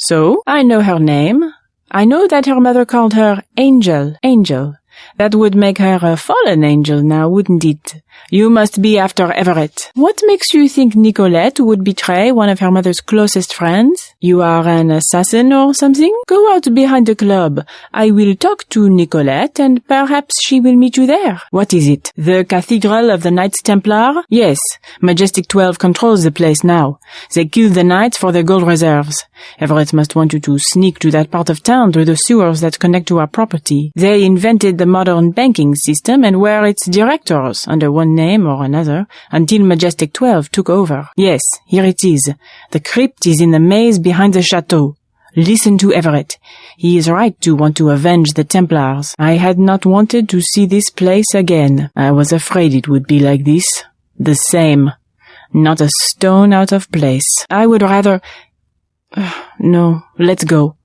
So, I know her name. I know that her mother called her Angel. That would make her a fallen angel now, wouldn't it? You must be after Everett. What makes you think Nicolette would betray one of her mother's closest friends? You are an assassin or something? Go out behind the club. I will talk to Nicolette and perhaps she will meet you there. What is it? The Cathedral of the Knights Templar? Yes. Majestic 12 controls the place now. They killed the knights for their gold reserves. Everett must want you to sneak to that part of town through the sewers that connect to our property. They invented the modern banking system and were its directors under one name or another until Majestic 12 took over. Yes, here it is. The crypt is in the maze behind the chateau. Listen to Everett. He is right to want to avenge the Templars. I had not wanted to see this place again. I was afraid it would be like this. The same. Not a stone out of place. I would rather... No, let's go.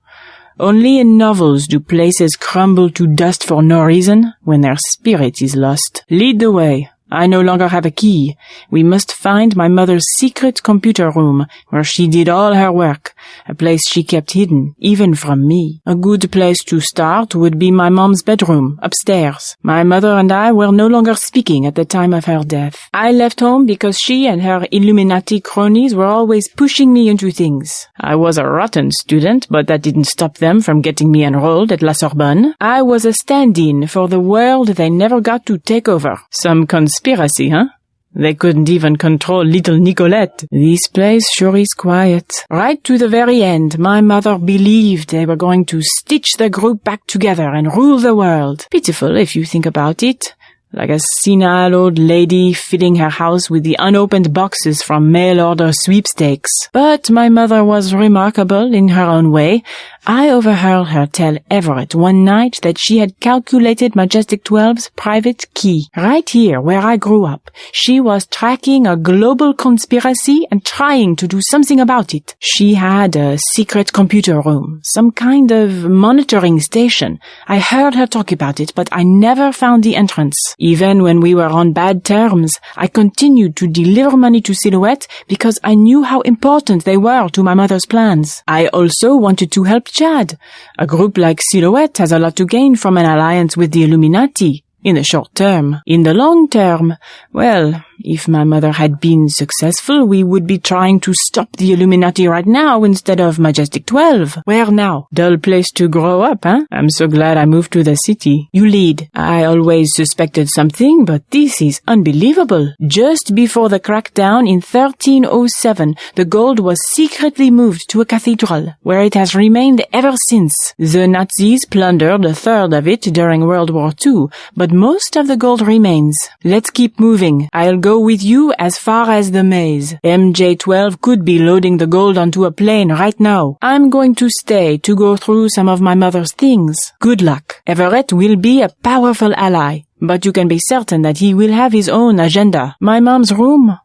Only in novels do places crumble to dust for no reason when their spirit is lost. Lead the way. I no longer have a key. We must find my mother's secret computer room, where she did all her work, a place she kept hidden, even from me. A good place to start would be my mom's bedroom, upstairs. My mother and I were no longer speaking at the time of her death. I left home because she and her Illuminati cronies were always pushing me into things. I was a rotten student, but that didn't stop them from getting me enrolled at La Sorbonne. I was a stand-in for the world they never got to take over. Some conspiracy, huh? They couldn't even control little Nicolette. This place sure is quiet. Right to the very end, my mother believed they were going to stitch the group back together and rule the world. Pitiful if you think about it. Like a senile old lady filling her house with the unopened boxes from mail-order sweepstakes. But my mother was remarkable in her own way. I overheard her tell Everett one night that she had calculated Majestic 12's private key. Right here, where I grew up, she was tracking a global conspiracy and trying to do something about it. She had a secret computer room, some kind of monitoring station. I heard her talk about it, but I never found the entrance. Even when we were on bad terms, I continued to deliver money to Silhouette because I knew how important they were to my mother's plans. I also wanted to help Chad. A group like Silhouette has a lot to gain from an alliance with the Illuminati. In the short term. In the long term, well, if my mother had been successful, we would be trying to stop the Illuminati right now instead of Majestic 12. Where now? Dull place to grow up, huh? I'm so glad I moved to the city. You lead. I always suspected something, but this is unbelievable. Just before the crackdown in 1307, the gold was secretly moved to a cathedral, where it has remained ever since. The Nazis plundered a third of it during World War II, but most of the gold remains. Let's keep moving. I'll go with you as far as the maze. MJ-12 could be loading the gold onto a plane right now. I'm going to stay to go through some of my mother's things. Good luck. Everett will be a powerful ally, but you can be certain that he will have his own agenda. My mom's room.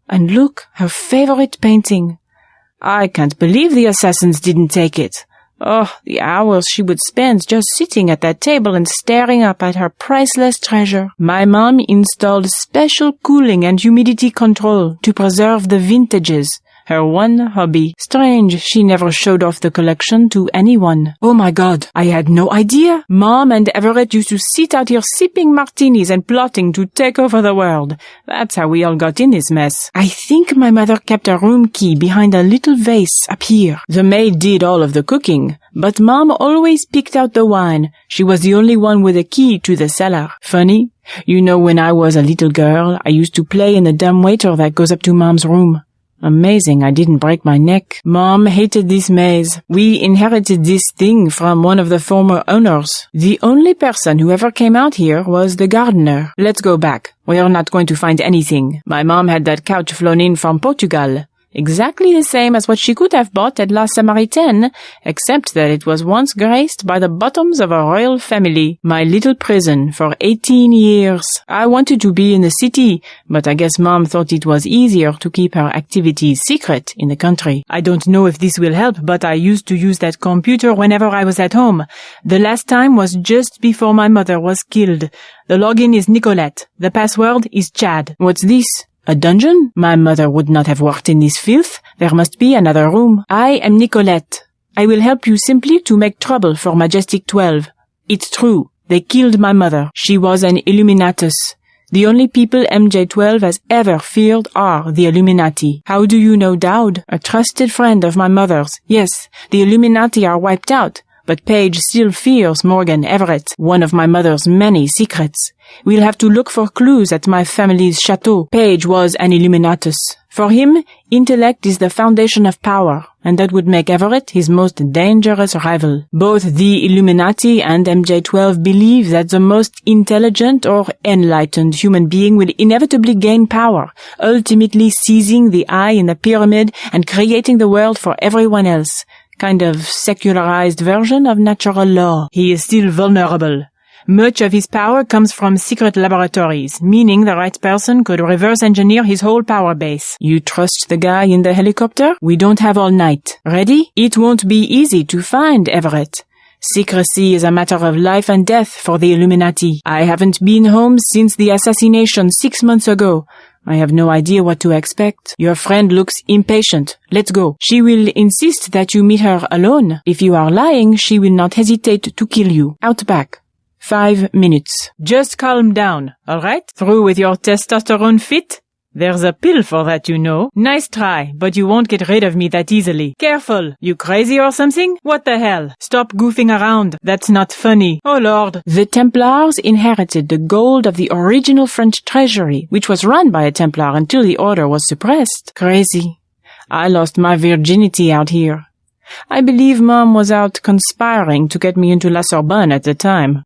And look, her favorite painting. I can't believe the assassins didn't take it. Oh, the hours she would spend just sitting at that table and staring up at her priceless treasure. My mom installed special cooling and humidity control to preserve the vintages, her one hobby. Strange, she never showed off the collection to anyone. Oh my God, I had no idea. Mom and Everett used to sit out here sipping martinis and plotting to take over the world. That's how we all got in this mess. I think my mother kept a room key behind a little vase up here. The maid did all of the cooking, but Mom always picked out the wine. She was the only one with a key to the cellar. Funny, you know, when I was a little girl, I used to play in the dumbwaiter that goes up to Mom's room. Amazing I didn't break my neck. Mom hated this maze. We inherited this thing from one of the former owners. The only person who ever came out here was the gardener. Let's go back. We are not going to find anything. My mom had that couch flown in from Portugal. Exactly the same as what she could have bought at La Samaritaine, except that it was once graced by the bottoms of a royal family. My little prison for 18 years. I wanted to be in the city, but I guess Mom thought it was easier to keep her activities secret in the country. I don't know if this will help, but I used to use that computer whenever I was at home. The last time was just before my mother was killed. The login is Nicolette. The password is Chad. What's this? A dungeon? My mother would not have worked in this filth. There must be another room. I am Nicolette. I will help you simply to make trouble for Majestic 12. It's true. They killed my mother. She was an Illuminatus. The only people MJ12 has ever feared are the Illuminati. How do you know Dowd? A trusted friend of my mother's. Yes, the Illuminati are wiped out, but Paige still fears Morgan Everett, one of my mother's many secrets. We'll have to look for clues at my family's chateau. Paige was an Illuminatus. For him, intellect is the foundation of power, and that would make Everett his most dangerous rival. Both the Illuminati and MJ12 believe that the most intelligent or enlightened human being will inevitably gain power, ultimately seizing the eye in the pyramid and creating the world for everyone else. Kind of secularized version of natural law. He is still vulnerable. Much of his power comes from secret laboratories, meaning the right person could reverse engineer his whole power base. You trust the guy in the helicopter? We don't have all night. Ready? It won't be easy to find Everett. Secrecy is a matter of life and death for the Illuminati. I haven't been home since the assassination 6 months ago. I have no idea what to expect. Your friend looks impatient. Let's go. She will insist that you meet her alone. If you are lying, she will not hesitate to kill you. Out back. 5 minutes. Just calm down, all right? Through with your testosterone fit? There's a pill for that, you know. Nice try, but you won't get rid of me that easily. Careful. You crazy or something? What the hell? Stop goofing around. That's not funny. Oh Lord. The Templars inherited the gold of the original French treasury, which was run by a Templar until the order was suppressed. Crazy. I lost my virginity out here. I believe Mom was out conspiring to get me into La Sorbonne at the time.